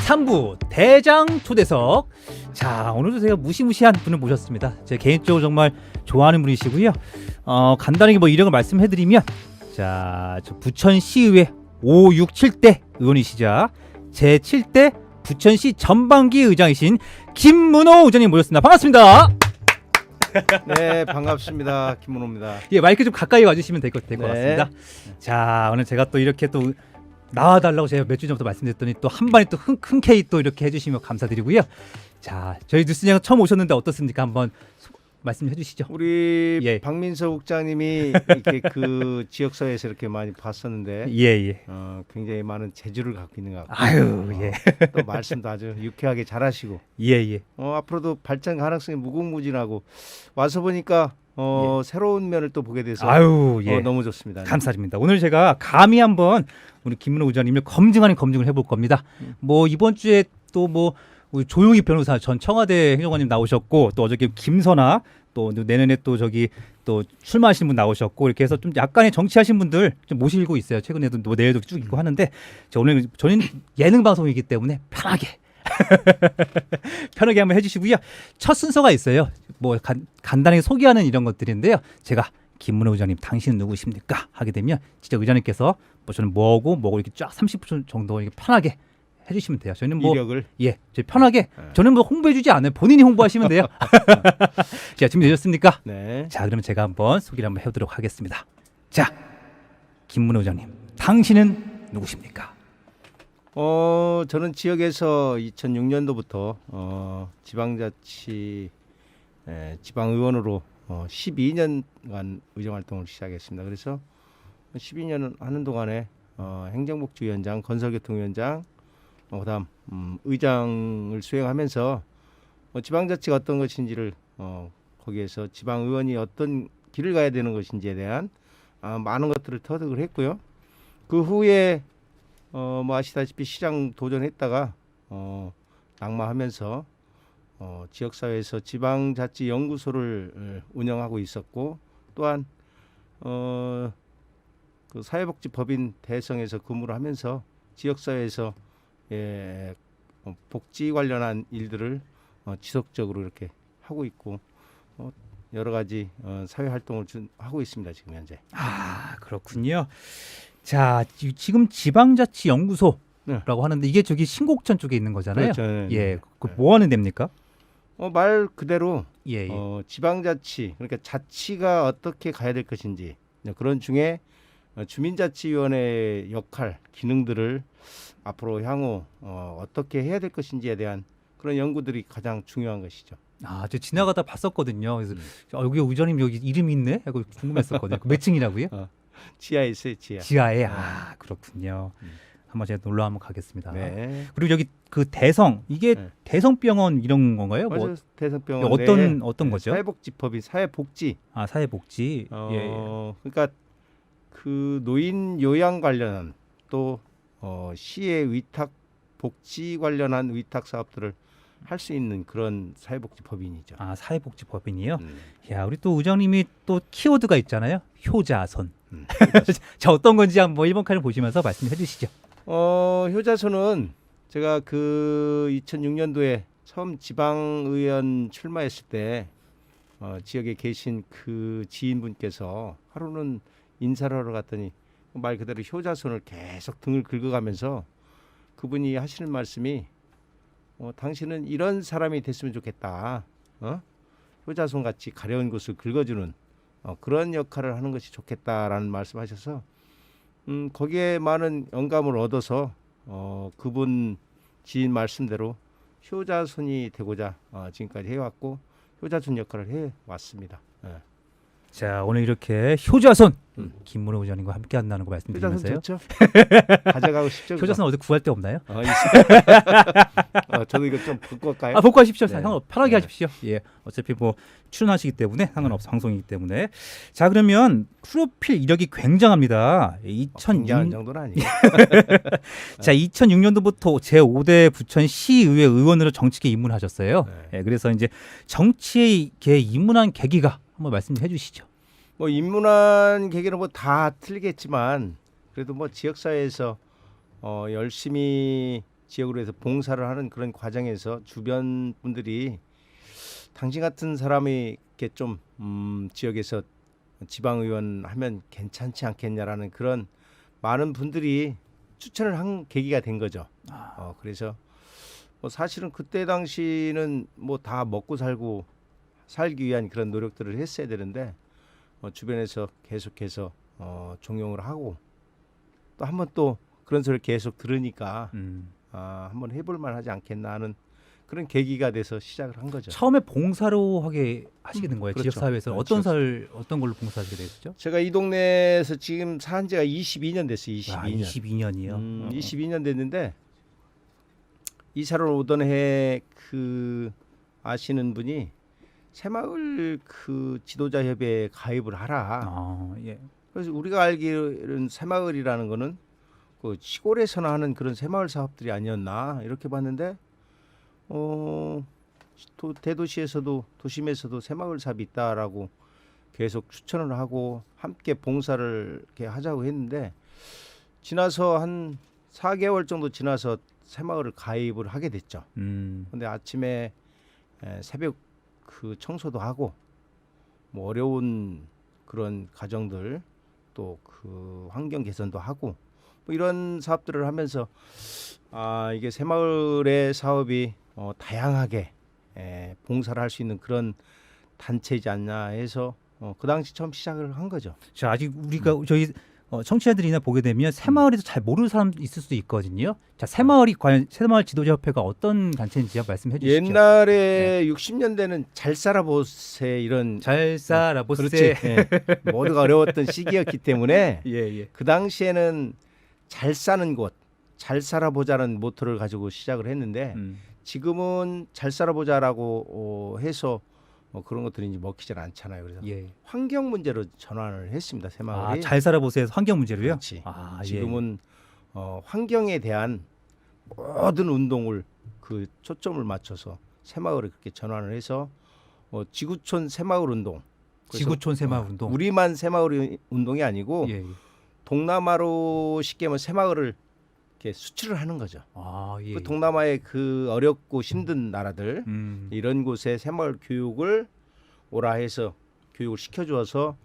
3부 대장 초대석. 자, 오늘도 제가 무시무시한 분을 모셨습니다. 제가 개인적으로 정말 좋아하는 분이시고요. 간단하게 뭐 이력을 말씀해드리면, 자, 저 부천시의회 567대 의원이시자 제7대 부천시 전반기 의장이신 김문호 의장님 모셨습니다. 반갑습니다. 네, 반갑습니다. 김문호입니다. 예, 마이크 좀 가까이 와주시면 될 것 네. 같습니다. 자, 오늘 제가 또 이렇게 또 나와달라고 제가 몇 주 전부터 말씀드렸더니 또 한 번에 또 흔쾌히 또 이렇게 해주시면 감사드리고요. 자, 저희 뉴스장 처음 오셨는데 어떻습니까? 한번 말씀해 주시죠. 우리 예. 박민석 국장님이 이렇게 그 지역사회에서 이렇게 많이 봤었는데 예. 굉장히 많은 재주를 갖고 있는 것 같고 아유, 예. 또 말씀도 아주 유쾌하게 잘하시고 예. 앞으로도 발전 가능성이 무궁무진하고 와서 보니까 새로운 면을 또 보게 돼서 아유, 예. 너무 좋습니다. 감사드립니다. 오늘 제가 감히 한번 우리 김문호 의장님을 검증 아닌 검증을 해볼 겁니다. 뭐 이번 주에 또 뭐 우리 조용희 변호사 전 청와대 행정관님 나오셨고, 또 어저께 김선아, 또 내년에 또 저기 또 출마하신 분 나오셨고, 이렇게 해서 좀 약간의 정치하신 분들 좀 모시고 있어요. 최근에도 뭐 내일도 쭉 있고 하는데, 오늘 저는 예능 방송이기 때문에 편하게 편하게 한번 해주시고요. 첫 순서가 있어요. 뭐 간단하게 소개하는 이런 것들인데요. 제가 김문호 의장님 당신은 누구십니까? 하게 되면 진짜 의장님께서 뭐 저는 뭐고 이렇게 쫙 30분 정도 이렇게 편하게 해주시면 돼요. 저는 뭐 이력을 저 편하게 저는 뭐 홍보해주지 않아요. 본인이 홍보하시면 돼요. 자, 준비되셨습니까? 네. 자, 그러면 제가 한번 소개를 한번 해보도록 하겠습니다. 자, 김문호 의장님, 당신은 누구십니까? 저는 지역에서 2006년도부터 지방자치 지방의원으로 12년간 의정활동을 시작했습니다. 그래서 12년 하는 동안에 행정복지위원장, 건설교통위원장, 그다음 의장을 수행하면서 지방자치가 어떤 것인지를 거기에서 지방의원이 어떤 길을 가야 되는 것인지에 대한 많은 것들을 터득을 했고요. 그 후에 뭐 아시다시피 시장 도전했다가 낙마하면서 지역사회에서 지방자치연구소를 운영하고 있었고, 또한 그 사회복지법인 대성에서 근무를 하면서 지역사회에서 복지 관련한 일들을 지속적으로 이렇게 하고 있고 여러 가지 사회 활동을 하고 있습니다. 지금 현재. 아, 그렇군요. 자, 지금 지방자치연구소라고 하는데 이게 저기 신곡천 쪽에 있는 거잖아요. 그렇죠. 예, 뭐 하는 데입니까? 말 그대로 예. 지방자치, 그러니까 자치가 어떻게 가야 될 것인지, 그런 중에 주민자치위원회의 역할, 기능들을 앞으로 향후 어떻게 해야 될 것인지에 대한 그런 연구들이 가장 중요한 것이죠. 아, 저 지나가다 봤었거든요. 그래서 여기 의장님 여기 이름이 있네 하고 궁금했었거든요. 몇 층이라고요? 지하에 있어요, 지하. 지하에. 아, 그렇군요. 한번 제가 놀러 한번 가겠습니다. 네. 그리고 여기 그 대성, 이게 네. 대성병원 이런 건가요? 맞아요. 뭐 대성병원 어떤 거죠? 사회복지법이 사회복지. 사회복지. 예. 그러니까 그 노인 요양 관련한 또 시의 위탁 복지 관련한 위탁 사업들을 할 수 있는 그런 사회복지법인이죠. 아, 사회복지법인이요? 야, 우리 또 의장님이 또 키워드가 있잖아요. 효자손. 자, 어떤 건지 한번 1번 칸을 보시면서 말씀해 주시죠. 효자손은 제가 그 2006년도에 처음 지방의원 출마했을 때 지역에 계신 그 지인분께서 하루는 인사를 하러 갔더니 말 그대로 효자손을 계속 등을 긁어가면서 그분이 하시는 말씀이 당신은 이런 사람이 됐으면 좋겠다. 효자손 같이 가려운 곳을 긁어주는 그런 역할을 하는 것이 좋겠다라는 말씀하셔서 거기에 많은 영감을 얻어서 그분 지인 말씀대로 효자손이 되고자 지금까지 해왔고 효자손 역할을 해왔습니다. 자, 오늘 이렇게 효자손 김문호 의장님과 함께 한다는 거 말씀드리면서요. 효자손 좋죠. 가져가고 싶죠. 효자손 어디 구할 데 없나요? 저도 이거 좀 갖고 갈까요? 아, 복구하십시오. 네. 상관없 편하게 하십시오. 예, 어차피 뭐 출연하시기 때문에 상관없어. 방송이기 때문에. 자, 그러면 프로필 이력이 굉장합니다. 굉장한 정도는 아니에요. 자, 2006년도부터 제5대 부천시의회 의원으로 정치계에 입문하셨어요. 예, 그래서 이제 정치에 입문한 계기가 한번 말씀 해 주시죠. 뭐 입문한 계기는 뭐 다 틀리겠지만 그래도 뭐 지역사회에서 열심히 지역으로 해서 봉사를 하는 그런 과정에서 주변 분들이 당신 같은 사람이 이렇게 좀 지역에서 지방의원 하면 괜찮지 않겠냐라는 그런 많은 분들이 추천을 한 계기가 된 거죠. 그래서 뭐 사실은 그때 당시는 뭐 다 먹고 살기 위한 그런 노력들을 했어야 되는데 주변에서 계속해서 종용을 하고 또 한번 또 그런 소리를 계속 들으니까 한번 해볼 만하지 않겠나 하는 그런 계기가 돼서 시작을 한 거죠. 처음에 봉사로 하시게 된 거예요. 그렇죠. 지역사회에서 어떤 걸로 봉사하시게 되셨죠? 제가 이 동네에서 지금 산 지가 22년 됐어요. 22년. 22년이요. 22년 됐는데 이사를 오던 해 그 아시는 분이 새마을 그 지도자 협회에 가입을 하라. 예. 그래서 우리가 알기로는 새마을이라는 거는 그 시골에서나 하는 그런 새마을 사업들이 아니었나 이렇게 봤는데 대도시에서도 도심에서도 새마을 사업이 있다라고 계속 추천을 하고 함께 봉사를 이렇게 하자고 했는데 지나서 한 4개월 정도 지나서 새마을을 가입을 하게 됐죠. 근데 아침에 새벽 그 청소도 하고 뭐 어려운 그런 가정들 또 그 환경 개선도 하고 뭐 이런 사업들을 하면서 이게 새마을의 사업이 다양하게 봉사를 할 수 있는 그런 단체이지 않나 해서 그 당시 처음 시작을 한 거죠. 자, 아직 우리가 저희 청취자들이나 보게 되면 새마을에서 잘 모르는 사람 있을 수도 있거든요. 자, 새마을이 과연 새마을 지도자 협회가 어떤 단체인지 말씀해 주시죠. 옛날에 60년대는 잘 살아보세 이런 잘 살아보세. 그렇지. 모두가 어려웠던 시기였기 때문에 예. 그 당시에는 잘 사는 곳, 잘 살아보자는 모토를 가지고 시작을 했는데 지금은 잘 살아보자라고 해서 그런 것들이 이제 먹히질 않잖아요. 그래서 예. 환경 문제로 전환을 했습니다. 새마을이. 잘 살아보세요. 환경 문제로요? 그렇지. 예. 지금은 환경에 대한 모든 운동을 그 초점을 맞춰서 새마을에 그렇게 전환을 해서 지구촌 새마을 운동. 지구촌 새마을 운동. 우리만 새마을 운동이 아니고 예. 동남아로 쉽게 말하면 새마을을 이렇게 수출을 하는 거죠. 예. 그 동남아의 그 어렵고 힘든 나라들 이런 곳에 새마을 교육을 오라 해서 교육을 시켜주어서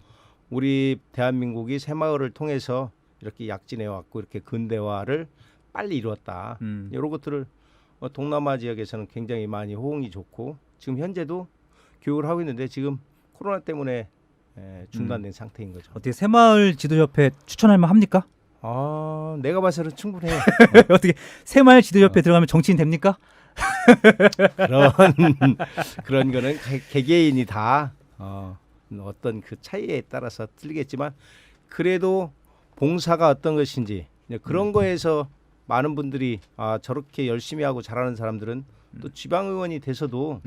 우리 대한민국이 새마을을 통해서 이렇게 약진해 왔고 이렇게 근대화를 빨리 이루었다. 이런 것들을 동남아 지역에서는 굉장히 많이 호응이 좋고 지금 현재도 교육을 하고 있는데 지금 코로나 때문에 중단된 상태인 거죠. 어떻게 새마을 지도협회 추천할 만 합니까? 내가 봐서는 충분해요. 어떻게 새마을 지도협회 들어가면 정치인 됩니까? 그런 거는 개개인이 다 어떤 그 차이에 따라서 틀리겠지만 그래도 봉사가 어떤 것인지 그런 거에서 많은 분들이 저렇게 열심히 하고 잘하는 사람들은 또 지방의원이 돼서도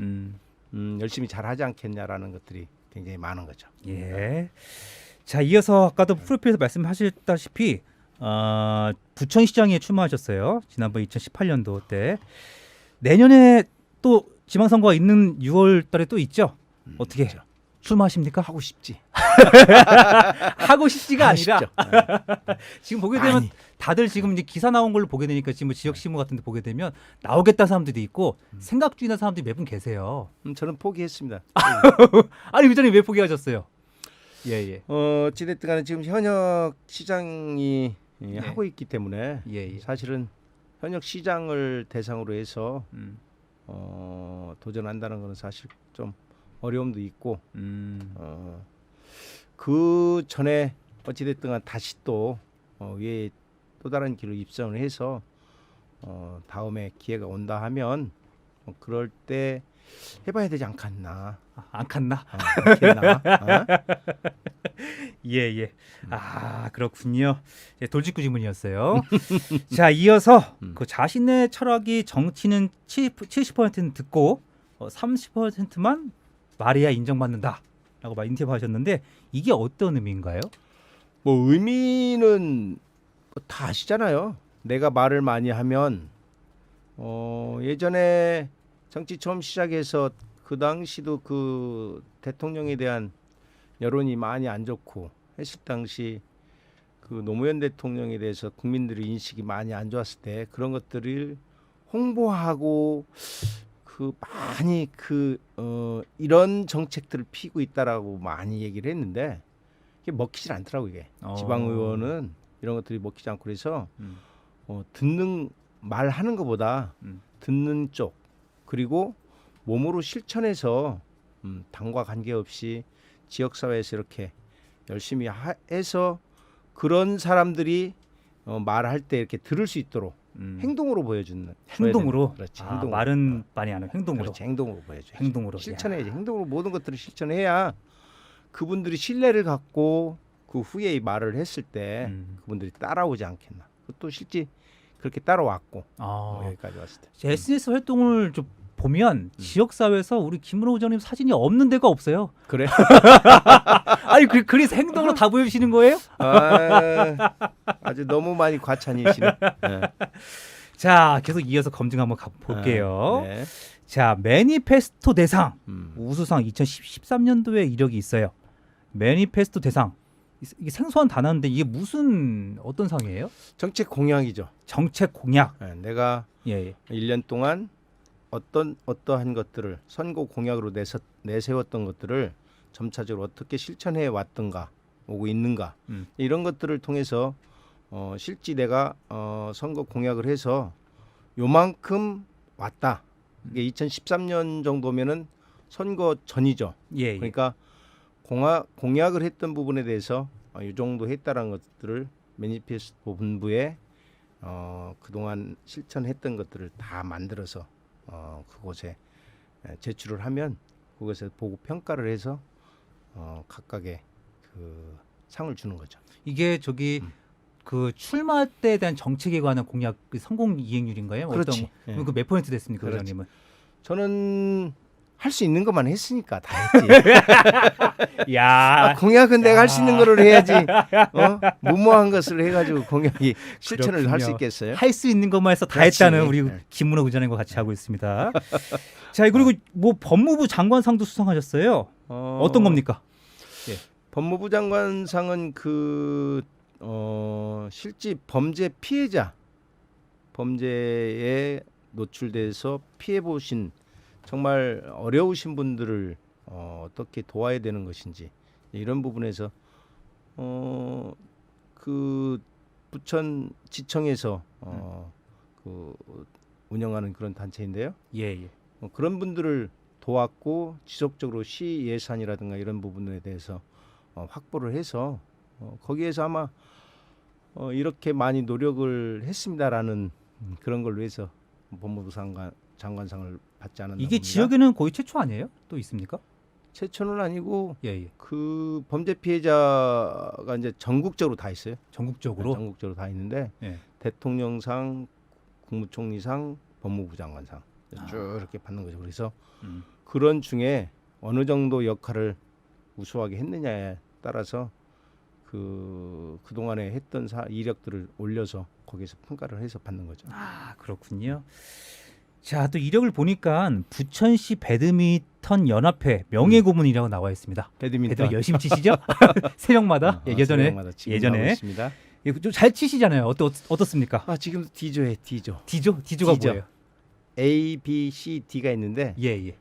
열심히 잘하지 않겠냐라는 것들이 굉장히 많은 거죠. 예. 자, 이어서 아까도 프로필에서 말씀하셨다시피 부천시장에 출마하셨어요. 지난번 2018년도 때. 내년에 또 지방선거가 있는 6월달에 또 있죠. 어떻게 그렇죠. 출마하십니까? 하고 싶지. 하고 싶지가 아니라 지금 보게 되면 아니. 다들 지금 이제 기사 나온 걸로 보게 되니까 지금 뭐 지역 신문 같은 데 보게 되면 나오겠다 사람들이 있고 생각 중이나 사람들이 몇 분 계세요. 저는 포기했습니다. 아니 그 전에 왜 포기하셨어요? 예. 어찌됐든 간에 지금 현역 시장이 하고 있기 때문에 예. 사실은 현역 시장을 대상으로 해서 도전한다는 것은 사실 좀 어려움도 있고 그 전에 어찌됐든 간 다시 또 위에 또 다른 길로 입성을 해서 다음에 기회가 온다 하면 그럴 때 해봐야 되지 않겠나. 안 갔나? 않겠나? 예. 그렇군요. 돌직구 질문이었어요. 자, 이어서 그 자신의 철학이 정치는 70%는 듣고 30%만 말해야 인정받는다라고 막 인터뷰하셨는데 이게 어떤 의미인가요? 뭐 의미는 다 아시잖아요. 내가 말을 많이 하면 예전에 정치 처음 시작해서 그 당시도 그 대통령에 대한 여론이 많이 안 좋고 했을 당시 그 노무현 대통령에 대해서 국민들의 인식이 많이 안 좋았을 때 그런 것들을 홍보하고 그 많이 이런 정책들을 피고 있다라고 많이 얘기를 했는데 이게 먹히질 않더라고 이게. 지방의원은 이런 것들이 먹히지 않고 그래서 듣는 말하는 것보다 듣는 쪽 그리고 몸으로 실천해서 당과 관계없이 지역사회에서 이렇게 열심히 해서 그런 사람들이 말할 때 이렇게 들을 수 있도록 행동으로 보여주는 행동으로. 그렇지. 아, 행동으로. 말은 많이 안 하고 행동으로. 그렇지. 행동으로 보여줘. 행동으로. 실천해야지. 야. 행동으로 모든 것들을 실천해야 그분들이 신뢰를 갖고 그 후에 이 말을 했을 때 그분들이 따라오지 않겠나. 또 실제 그렇게 따라왔고 여기까지 왔을 때. SNS 활동을 좀 보면 지역사회에서 우리 김문호 의원님 사진이 없는 데가 없어요. 그래? 아니 그래서 행동으로 다 보여주시는 거예요? 아주 너무 많이 과찬이시네. 네. 자, 계속 이어서 검증 한번 가볼게요. 네. 자, 매니페스토 대상 우수상 2013년도에 이력이 있어요. 매니페스토 대상 이게 생소한 단어인데 이게 무슨 어떤 상이에요? 정책 공약이죠. 정책 공약. 네, 내가 예. 1년 동안 어떠한 것들을 선거 공약으로 내세웠던 것들을 점차적으로 어떻게 실천해 왔던가 오고 있는가 이런 것들을 통해서 실제 내가 선거 공약을 해서 요만큼 왔다. 이게 2013년 정도면은 선거 전이죠. 예. 그러니까 공약을 했던 부분에 대해서 이 정도 했다라는 것들을 매니페스토 본부에 그동안 실천했던 것들을 다 만들어서 그곳에 제출을 하면 그것에 보고 평가를 해서 각각의 그 상을 주는 거죠. 이게 저기 그 출마 때에 대한 정책에 관한 공약 그 성공 이행률인가요? 그렇지. 어떤 몇 퍼센트 됐습니까, 그렇지. 의장님은? 저는 할 수 있는 것만 했으니까 다 했지. 야, 공약은 내가 할 수 있는 거를 해야지. 무모한 것을 해가지고 공약이 실천을 할 수 있겠어요? 할 수 있는 것만 해서 다 그렇지. 했다는 우리 김문호 의장님과 같이 하고 있습니다. 자, 그리고 뭐 법무부 장관상도 수상하셨어요. 어떤 겁니까? 법무부 장관상은 실제 범죄 피해자, 범죄에 노출돼서 피해 보신 정말 어려우신 분들을 어떻게 도와야 되는 것인지 이런 부분에서 그 부천 지청에서 그 운영하는 그런 단체인데요. 예. 그런 분들을 도왔고 지속적으로 시 예산이라든가 이런 부분에 대해서 확보를 해서 거기에서 아마 이렇게 많이 노력을 했습니다라는 그런 걸로 해서 법무부 장관상을 받지 않았나 이게 봅니다. 지역에는 거의 최초 아니에요? 또 있습니까? 최초는 아니고 예. 그 범죄 피해자가 이제 전국적으로 다 있어요. 전국적으로. 전국적으로 다 있는데 예. 대통령상, 국무총리상, 법무부 장관상 쭉 이렇게 받는 거죠. 그래서 그런 중에 어느 정도 역할을 우수하게 했느냐에 따라서 그동안에 했던 이력들을 올려서 거기서 평가를 해서 받는 거죠. 아, 그렇군요. 자, 또 이력을 보니까 부천시 배드민턴 연합회 명예고문이라고 나와 있습니다. 배드민턴 열심히 치시죠? 새벽마다 예전에 있습니다. 좀 잘 치시잖아요. 어떻습니까? 지금도 D조에 D조. D조가 D조. 뭐예요? A, B, C, D가 있는데 예.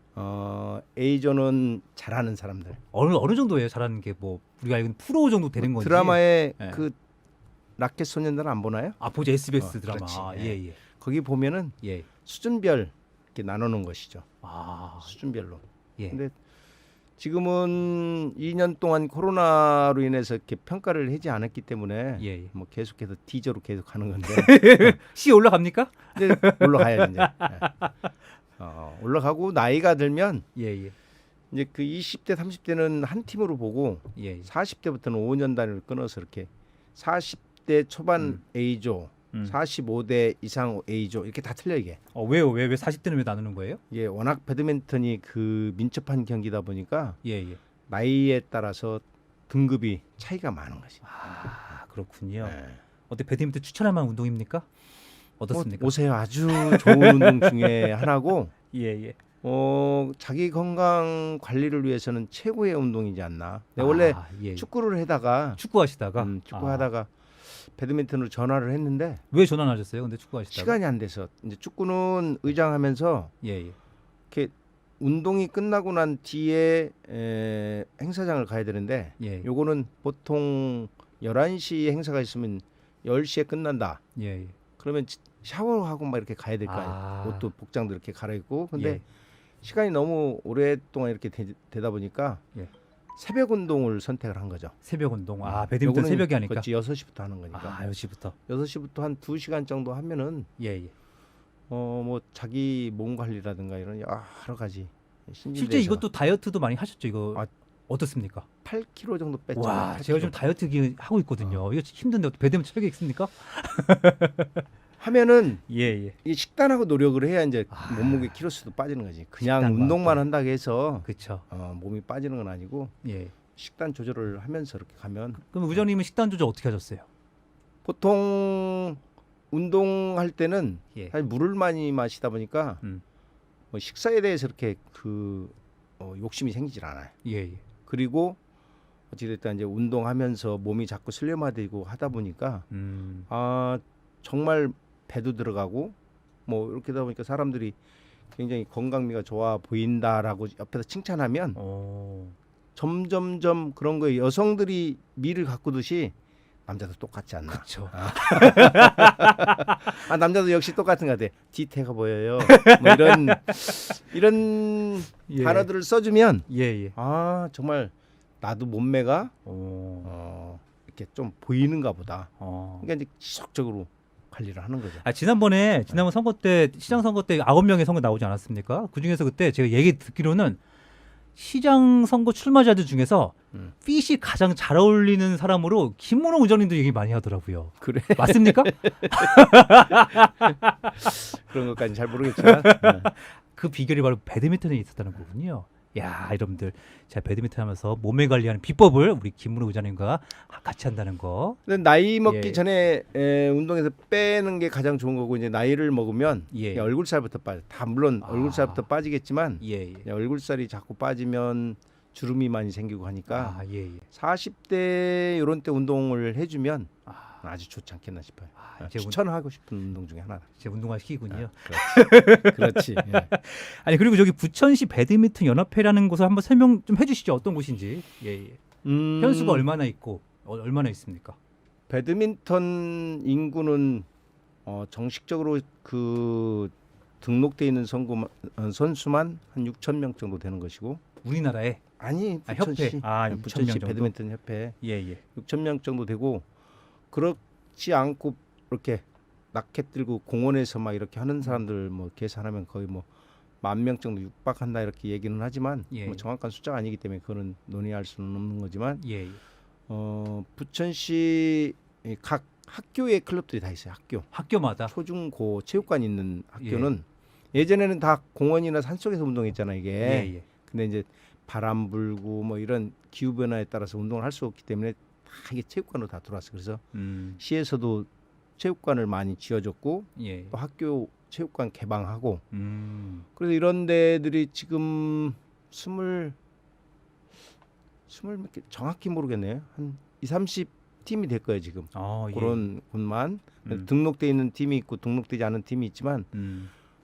A조는 잘하는 사람들. 어느 정도예요? 잘하는 게 뭐 우리가 알고 있는 프로 정도 되는 건지. 드라마에 예. 그 라켓 소년단 안 보나요? 보죠. SBS 드라마. 그렇지. 예. 거기 보면은 예. 수준별 이렇게 나누는 것이죠. 수준별로. 예. 근데 지금은 2년 동안 코로나로 인해서 이렇게 평가를 하지 않았기 때문에 예. 뭐 계속해서 D조로 계속 하는 건데 C 올라갑니까? 이제 올라가야지 이제. 올라가고 나이가 들면 예. 이제 그 20대 30대는 한 팀으로 보고 예. 40대부터는 5년 단위로 끊어서 이렇게 40대 초반 A조 45대 이상 A조 이렇게 다 틀려 이게. 왜요? 왜 40대는 왜 나누는 거예요? 예, 워낙 배드민턴이 그 민첩한 경기다 보니까 예. 나이에 따라서 등급이 차이가 많은 거지. 그렇군요. 네. 어때 배드민턴 추천할 만한 운동입니까? 어떻습니까? 오세요. 아주 좋은 운동 중에 하나고 예. 자기 건강 관리를 위해서는 최고의 운동이지 않나. 내가 원래 예. 축구를 하다가 축구하시다가 축구하다가 배드민턴으로 전화를 했는데 왜 전환하셨어요? 근데 축구 하시다가 시간이 안 돼서 이제 축구는 의장하면서 예, 예. 이렇게 운동이 끝나고 난 뒤에 행사장을 가야 되는데 예. 요거는 보통 11시에 행사가 있으면 10시에 끝난다. 예, 예. 그러면 샤워하고 막 이렇게 가야 될 거 아니에요. 아. 옷도 복장도 이렇게 갈아입고. 근데 예. 시간이 너무 오랫동안 이렇게 되다 보니까 예. 새벽 운동을 선택을 한 거죠. 새벽 운동. 아, 배드민턴 요거는 새벽에 하니까. 그렇지 6시부터 하는 거니까. 아, 10시부터. 6시부터 한 2시간 정도 하면은 예, 예. 뭐 자기 몸 관리라든가 이런 여러 가지 실제 이것도 다이어트도 많이 하셨죠? 이거 아, 어떻습니까? 8kg 정도 뺐죠. 와, 8kg. 제가 지금 다이어트 하고 있거든요. 이거 힘든데 배드민턴 체력이 있습니까? 하면은 예, 예. 이 식단하고 노력을 해야 이제 아. 몸무게 키로수도 빠지는 거지. 그냥 식단과 운동만 또. 한다고 해서 그렇죠. 몸이 빠지는 건 아니고 예. 식단 조절을 하면서 이렇게 가면 그럼 의장님은 식단 조절 어떻게 하셨어요? 보통 운동할 때는 예. 사실 물을 많이 마시다 보니까 음. 뭐 식사에 대해서 이렇게 욕심이 생기질 않아요. 예, 예. 그리고 어찌됐든 이제 운동하면서 몸이 자꾸 슬림화되고 하다 보니까 정말 배도 들어가고 뭐 이렇게 하다 보니까 사람들이 굉장히 건강미가 좋아 보인다라고 옆에서 칭찬하면 점점점 그런 거에 여성들이 미를 가꾸듯이 남자도 똑같지 않나. 그렇죠. 남자도 역시 똑같은 것 같아. 뒤태가 보여요. 뭐 이런 예. 단어들을 써주면 예, 예. 정말 나도 몸매가 이렇게 좀 보이는가 보다. 그러니까 이제 지속적으로 관리를 하는 거죠. 지난번 선거 때 시장 선거 때 9명의 선거 나오지 않았습니까? 그 중에서 그때 제가 얘기 듣기로는 시장 선거 출마자들 중에서 핏이 가장 잘 어울리는 사람으로 김문호 의장님도 얘기 많이 하더라고요. 그래? 맞습니까? 그런 것까지 잘 모르겠지만 그 비결이 바로 배드민턴에 있었다는 거군요. 야, 여러분들, 제가 배드민턴 하면서 몸매 관리하는 비법을 우리 김문호 의장님과 같이 한다는 거. 근데 나이 먹기 예. 전에 운동에서 빼는 게 가장 좋은 거고 이제 나이를 먹으면 예. 얼굴살부터 빠져. 다 물론 얼굴살부터 빠지겠지만 예, 예. 얼굴살이 자꾸 빠지면 주름이 많이 생기고 하니까 예, 예. 40대 이런 때 운동을 해주면 아주 좋지 않겠나 싶어요. 이제 추천하고 싶은 운동 중에 하나. 제 운동화 시키군요. 그렇지. 예. 아니, 그리고 저기 부천시 배드민턴 연합회라는 곳을 한번 설명 좀 해주시죠. 어떤 곳인지. 예, 예. 현수가 얼마나 있고 얼마나 있습니까? 배드민턴 인구는 정식적으로 그 등록돼 있는 선수만 한 6천 명 정도 되는 것이고 우리나라에 아니 협회. 부천시 6천 부천시 명 정도? 배드민턴 협회 예, 예. 6천 명 정도 되고 그렇지 않고 이렇게 라켓 들고 공원에서 막 이렇게 하는 사람들 뭐 계산하면 거의 뭐 10,000명 정도 육박한다 이렇게 얘기는 하지만 예. 뭐 정확한 숫자가 아니기 때문에 그거는 논의할 수는 없는 거지만 예, 예. 부천시 각 학교의 클럽들이 다 있어요. 학교마다. 초중고 체육관 있는 학교는 예전에는 다 공원이나 산속에서 운동했잖아요. 이게. 예, 예. 근데 이제 바람 불고 뭐 이런 기후 변화에 따라서 운동을 할 수 없기 때문에 다 이게 체육관으로 다 들어왔어요. 그래서 시에서도 체육관을 많이 지어줬고 예. 또 학교 체육관 개방하고 그래서 이런 데들이 지금 스물 몇 개 정확히 모르겠네요. 한 20, 30팀이 될 거예요 지금. 예. 그런 곳만 등록돼 있는 팀이 있고 등록되지 않은 팀이 있지만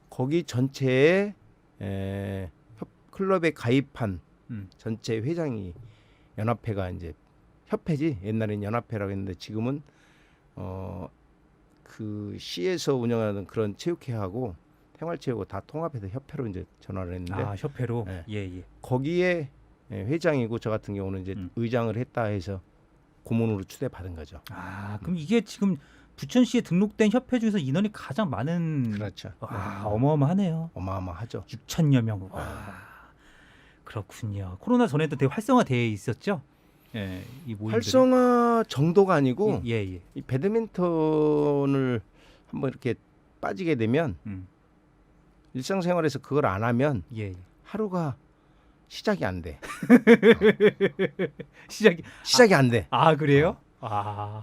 거기 전체에 클럽에 가입한 전체 회장이 연합회가 이제 협회지. 옛날엔 연합회라고 했는데 지금은 그 시에서 운영하는 그런 체육회하고 생활체육을 다 통합해서 협회로 이제 전화를 했는데 협회로. 네. 예, 예. 거기에 회장이고 저 같은 경우는 이제 의장을 했다 해서 고문으로 초대받은 거죠. 그럼 이게 지금 부천시에 등록된 협회 중에서 인원이 가장 많은. 그렇죠. 어마어마하네요. 어마어마하죠. 6,000여 명. 그렇군요. 코로나 전에도 되게 활성화되어 있었죠. 예, 이 모임들이. 활성화 정도가 아니고 예, 예. 이 배드민턴을 한번 이렇게 빠지게 되면 일상생활에서 그걸 안 하면 예. 하루가 시작이 안 돼. 시작이 안 돼. 그래요?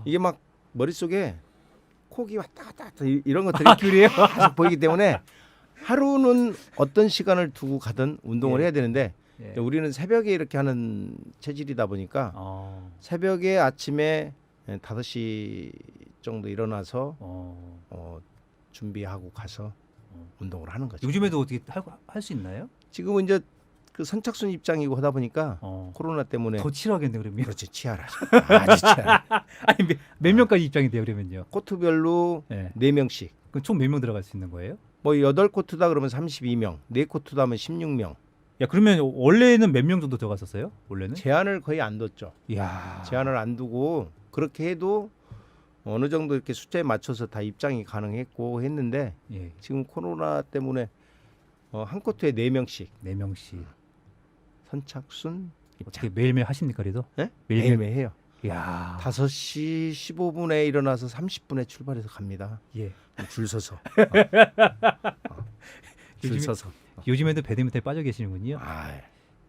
이게 막 머릿속에 콕이 왔다 갔다 이런 것들이 그래요? 계속 보이기 때문에 하루는 어떤 시간을 두고 가든 운동을 해야 되는데 우리는 새벽에 이렇게 하는 체질이다 보니까 새벽에 아침에 5시 정도 일어나서 어. 준비하고 가서 운동을 하는 거죠. 요즘에도 어떻게 할 수 있나요? 지금은 이제 그 선착순 입장이고 하다 보니까 코로나 때문에 더 치열하겠네 그러면. 그렇지 치열하죠. 아주 치열. 아니 몇 명까지 입장이 돼요 그러면요? 코트별로 네. 4명씩. 그럼 총 몇 명 들어갈 수 있는 거예요? 뭐 8코트다 그러면 32명, 4코트다 하면 16명. 야 그러면 원래는 몇 명 정도 들어갔었어요? 원래는? 제한을 거의 안 뒀죠. 이야. 제한을 안 두고 그렇게 해도 어느 정도 이렇게 숫자에 맞춰서 다 입장이 가능했고 했는데 예. 지금 코로나 때문에 한 코트에 4명씩 4명씩. 선착순 어떻게 매일매일 하십니까 그래도? 네? 매일매일. 매일매일 해요. 이야. 5시 15분에 일어나서 30분에 출발해서 갑니다. 예. 줄 서서. 줄 요즘에- 서서. 요즘에도 배드민턴에 빠져 계시는군요. 아,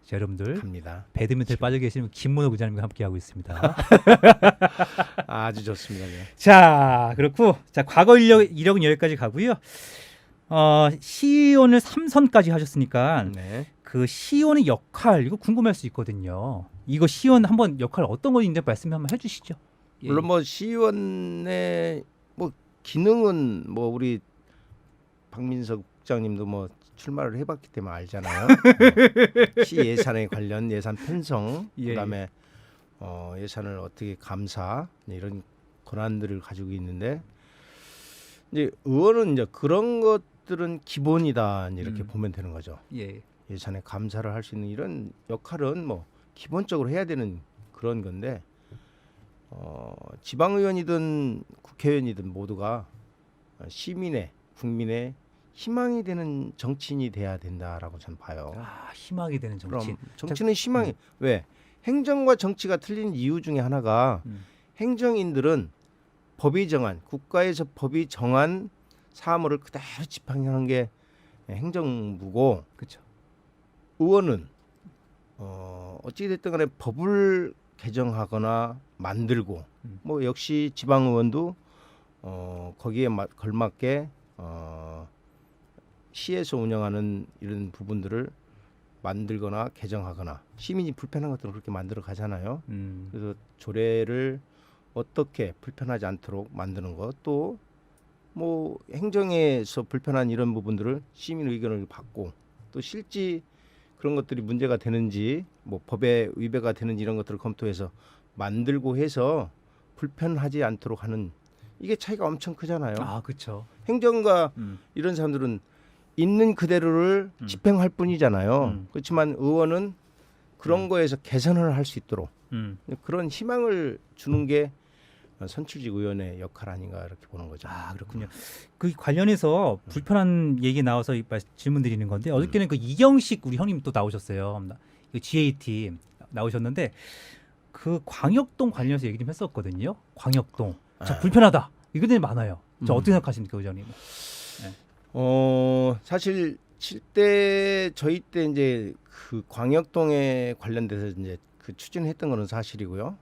자, 여러분들 갑니다. 배드민턴에 빠져 계시는 김문호 기자님과 함께 하고 있습니다. 아주 좋습니다. 네. 자, 그렇고 자 과거 이력은 여기까지 가고요. 시의원을 3선까지 하셨으니까 네. 그 시의원의 역할 이거 궁금할 수 있거든요. 이거 시의원 한번 역할 어떤 건지 말씀 한번 해주시죠. 예. 물론 뭐 시의원의 뭐 기능은 뭐 우리 박민석 국장님도 뭐 출마를 해봤기 때문에 알잖아요. 시 예산에 관련 예산 편성, 예, 그다음에 예산을 어떻게 감사 이런 권한들을 가지고 있는데 이제 의원은 이제 그런 것들은 기본이다 이렇게 보면 되는 거죠. 예. 예산에 감사를 할 수 있는 이런 역할은 뭐 기본적으로 해야 되는 그런 건데 지방의원이든 국회의원이든 모두가 시민의 국민의 희망이 되는 정치인이 돼야 된다라고 저는 봐요. 아, 희망이 되는 정치인. 그럼 정치는 희망이 왜 행정과 정치가 틀린 이유 중에 하나가 행정인들은 법이 정한 국가에서 법이 정한 사무를 그대로 집행하는 게 행정부고 그렇죠. 의원은 어찌 됐든 간에 법을 개정하거나 만들고 뭐 역시 지방 의원도 거기에 걸맞게 시에서 운영하는 이런 부분들을 만들거나 개정하거나 시민이 불편한 것들은 그렇게 만들어 가잖아요. 그래서 조례를 어떻게 불편하지 않도록 만드는 것, 또 뭐 행정에서 불편한 이런 부분들을 시민 의견을 받고 또 실제 그런 것들이 문제가 되는지 뭐 법에 위배가 되는지 이런 것들을 검토해서 만들고 해서 불편하지 않도록 하는 이게 차이가 엄청 크잖아요. 아, 그렇죠. 행정과 이런 사람들은 있는 그대로를 집행할 뿐이잖아요. 그렇지만 의원은 그런 거에서 개선을 할 수 있도록 그런 희망을 주는 게 선출직 의원의 역할 아닌가 이렇게 보는 거죠. 아, 그렇군요. 그 관련해서 불편한 얘기 나와서 질문 드리는 건데 어저께는 그 이경식 우리 형님 또 나오셨어요. 그 GAT 나오셨는데 그 광역동 관련해서 얘기 좀 했었거든요. 광역동. 자, 불편하다. 이거들이 많아요. 저 어떻게 생각하십니까, 의장님? 사실 저희 때 이제 그 광역동에 관련돼서 이제 그 추진했던 거는 사실이고요.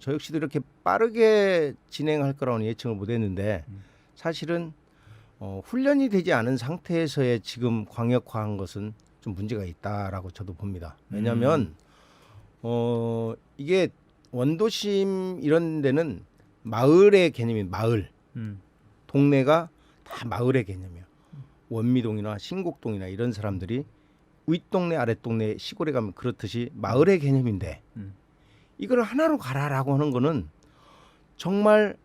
저 역시도 이렇게 빠르게 진행할 거라고는 예측을 못했는데 사실은 훈련이 되지 않은 상태에서의 지금 광역화한 것은 좀 문제가 있다라고 저도 봅니다. 왜냐하면 이게 원도심 이런 데는 마을의 개념인 마을, 동네가 다 마을의 개념이에요. 원미동이나 신곡동이나 이런 사람들이 윗동네 아랫동네 시골에 가면 그렇듯이 마을의 개념인데 이걸 하나로 가라라고 하는 거는 정말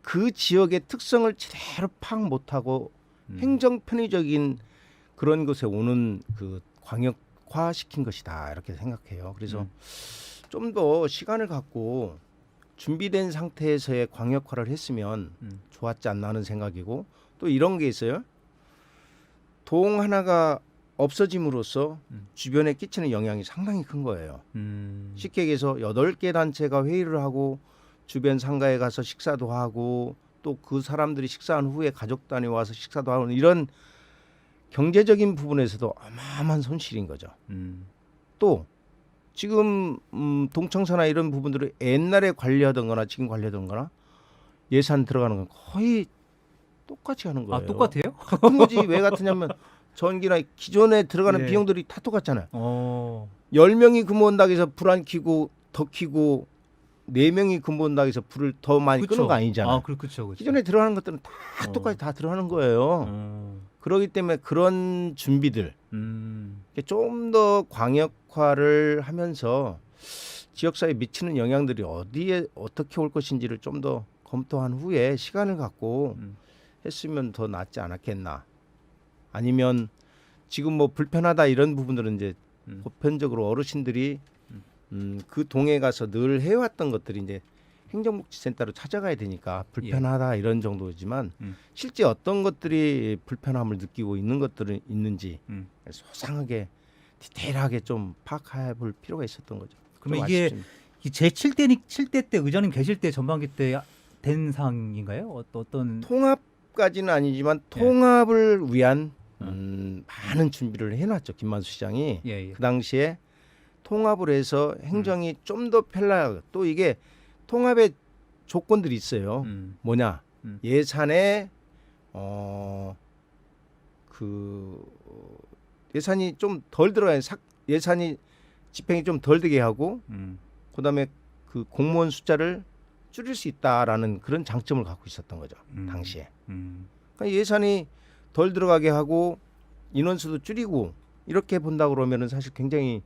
그 지역의 특성을 제대로 파악 못하고 행정 편의적인 그런 것에 오는 그 광역화 시킨 것이다 이렇게 생각해요. 그래서 좀 더 시간을 갖고 준비된 상태에서의 광역화를 했으면 좋았지 않나 하는 생각이고 또 이런 게 있어요. 동 하나가 없어짐으로써 주변에 끼치는 영향이 상당히 큰 거예요. 쉽게 얘기해서 8개 단체가 회의를 하고 주변 상가에 가서 식사도 하고 또 그 사람들이 식사한 후에 가족 단위 와서 식사도 하고 이런 경제적인 부분에서도 어마어마한 손실인 거죠. 또 지금 동청사나 이런 부분들을 옛날에 관리하던 거나 지금 관리하던 거나 예산 들어가는 건 거의 똑같이 하는 거예요. 아, 똑같아요? 같은 거지. 왜 같으냐면 전기나 기존에 들어가는 예. 비용들이 다 똑같잖아요. 10명이 10명이 근무한다고 해서 불 안 켜고 더 켜고 4명이 근무한다고 해서 불을 더 많이 끄는 거 아니잖아요. 그렇죠. 기존에 들어가는 것들은 다 똑같이 다 들어가는 거예요. 그렇기 때문에 그런 준비들 좀 더 광역화를 하면서 지역사회에 미치는 영향들이 어디에 어떻게 올 것인지를 좀 더 검토한 후에 시간을 갖고 했으면 더 낫지 않았겠나. 아니면 지금 뭐 불편하다 이런 부분들은 이제 보편적으로 어르신들이 그 동에 가서 늘 해왔던 것들이 이제 행정복지센터로 찾아가야 되니까 불편하다 이런 정도지만 실제 어떤 것들이 불편함을 느끼고 있는 것들은 있는지 소상하게 디테일하게 좀 파악해 볼 필요가 있었던 거죠. 그러면 이게 제 7대 때 의장님 계실 때 전반기 때 된 상황인가요? 어떤 통합까지는 아니지만 통합을 위한 많은 준비를 해놨죠. 김만수 시장이 그 당시에 통합을 해서 행정이 좀 더 편리하고 또 이게 통합의 조건들이 있어요. 뭐냐 예산에 그 예산이 좀 덜 들어가야 예산이 집행이 좀 덜 되게 하고 그다음에 그 공무원 숫자를 줄일 수 있다라는 그런 장점을 갖고 있었던 거죠. 당시에. 그러니까 예산이 덜 들어가게 하고 인원수도 줄이고 이렇게 본다 그러면은 사실 굉장히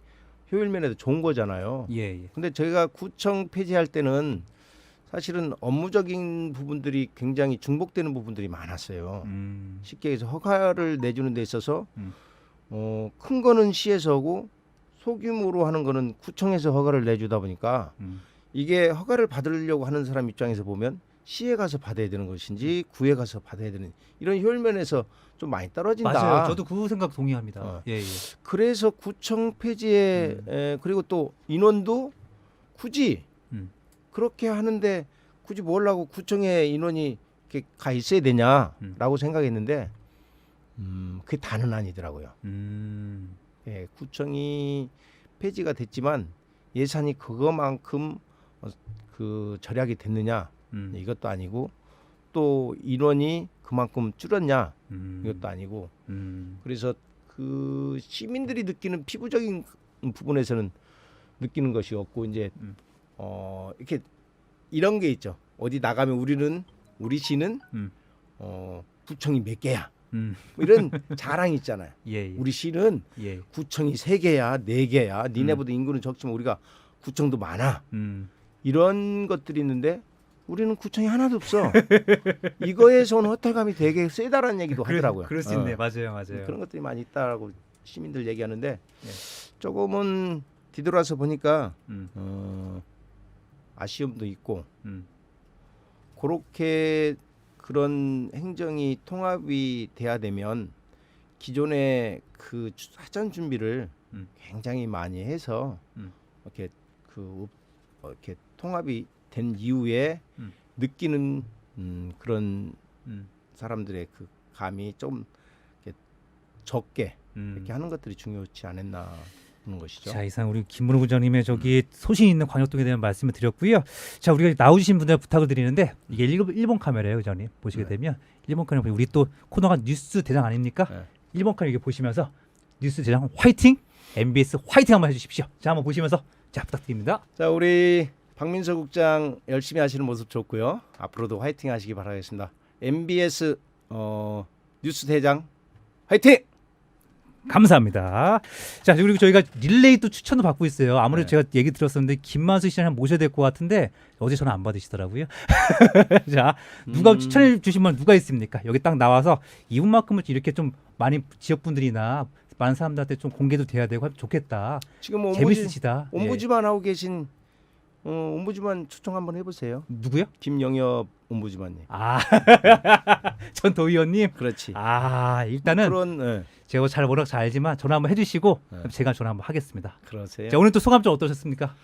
효율 면에도 좋은 거잖아요. 근데 저희가 구청 폐지할 때는 사실은 업무적인 부분들이 굉장히 중복되는 부분들이 많았어요. 쉽게 해서 허가를 내주는 데 있어서 큰 거는 시에서 하고 소규모로 하는 거는 구청에서 허가를 내주다 보니까 이게 허가를 받으려고 하는 사람 입장에서 보면 시에 가서 받아야 되는 것인지 구에 가서 받아야 되는 이런 효율 면에서 좀 많이 떨어진다. 맞아요. 저도 그 생각 동의합니다. 그래서 구청 폐지에 그리고 또 인원도 굳이 그렇게 하는데 굳이 뭘 하고 구청에 인원이 이렇게 가 있어야 되냐라고 생각했는데 그게 다는 아니더라고요. 구청이 폐지가 됐지만 예산이 그거만큼 그 절약이 됐느냐 이것도 아니고 또 인원이 그만큼 줄었냐 이것도 아니고 그래서 그 시민들이 느끼는 피부적인 부분에서는 느끼는 것이 없고 이제 이렇게 이런 게 있죠. 어디 나가면 우리 시는 구청이 몇 개야 뭐 이런 자랑이 있잖아요. 우리 시는 구청이 3개야 4개야 니네보다 인구는 적지만 우리가 구청도 많아 이런 것들이 있는데 우리는 구청이 하나도 없어. 이거에서 온 허탈감이 되게 세다라는 얘기도 하더라고요. 그럴 수 있네. 맞아요. 그런 것들이 많이 있다라고 시민들 얘기하는데 조금은 뒤돌아서 보니까 아쉬움도 있고 그렇게 그런 행정이 통합이 돼야 되면 기존의 그 사전 준비를 굉장히 많이 해서 이렇게 이렇게 통합이 된 이후에 느끼는 그런 사람들의 그 감이 좀 이렇게 적게 이렇게 하는 것들이 중요치 않았나 하는 것이죠. 자, 이상 우리 김문호 부장님의 저기 소신 있는 광역동에 대한 말씀을 드렸고요. 자, 우리가 나오신 분들 부탁을 드리는데 이게 일본 카메라예요, 부장님. 보시게 되면 일본 카메라 우리 또 코너가 뉴스 대장 아닙니까? 일본 카메라 이렇게 보시면서 뉴스 대장 화이팅! MBS 화이팅 한번 해주십시오. 자, 한번 보시면서 자 부탁드립니다. 자, 우리 박민서 국장 열심히 하시는 모습 좋고요. 앞으로도 화이팅 하시기 바라겠습니다. MBS 뉴스 대장 화이팅! 감사합니다. 자, 그리고 저희가 릴레이 또 추천도 받고 있어요. 아무래도 제가 얘기 들었었는데 김만수 시장을 모셔야 될 것 같은데 어제 전화 안 받으시더라고요. 자, 누가 추천해 주신 분 누가 있습니까? 여기 딱 나와서 이분만큼은 이렇게 좀 많이 지역분들이나 많은 사람들한테 좀 공개도 돼야 되고 하면 좋겠다. 지금 재밌으시다. 옴부즈만 하고 계신 옴부즈만 초청 한번 해보세요. 누구요? 김영엽 옴부즈만님. 전 도의원님. 그렇지. 일단은 그런 제가 잘 워낙 잘 알지만 전화 한번 해주시고 제가 전화 한번 하겠습니다. 그러세요. 자, 오늘 또 소감 좀 어떠셨습니까?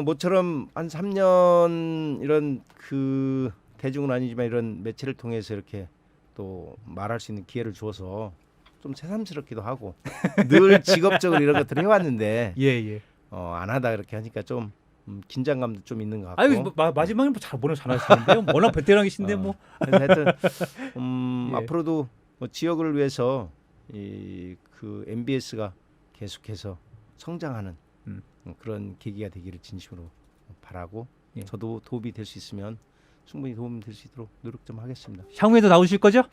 모처럼 한 3년 이런 그 대중은 아니지만 이런 매체를 통해서 이렇게 또 말할 수 있는 기회를 주어서 좀 새삼스럽기도 하고 늘 직업적으로 이런 것들을 해왔는데 안 하다 이렇게 하니까 좀 긴장감도 좀 있는 것 같고. 아유, 마지막에 워낙 잘하시는데요. 워낙 베테랑이신데 뭐. 하여튼 앞으로도 뭐 지역을 위해서 그 MBS가 계속해서 성장하는 그런 계기가 되기를 진심으로 바라고 예. 저도 도움이 될 수 있으면 충분히 도움이 될 수 있도록 노력 좀 하겠습니다. 향후에도 나오실 거죠?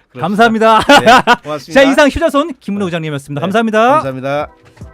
그렇습니다. 감사합니다. 네, 고맙습니다. 자, 이상 휴자손 김문호 의장님이었습니다. 네, 감사합니다. 감사합니다.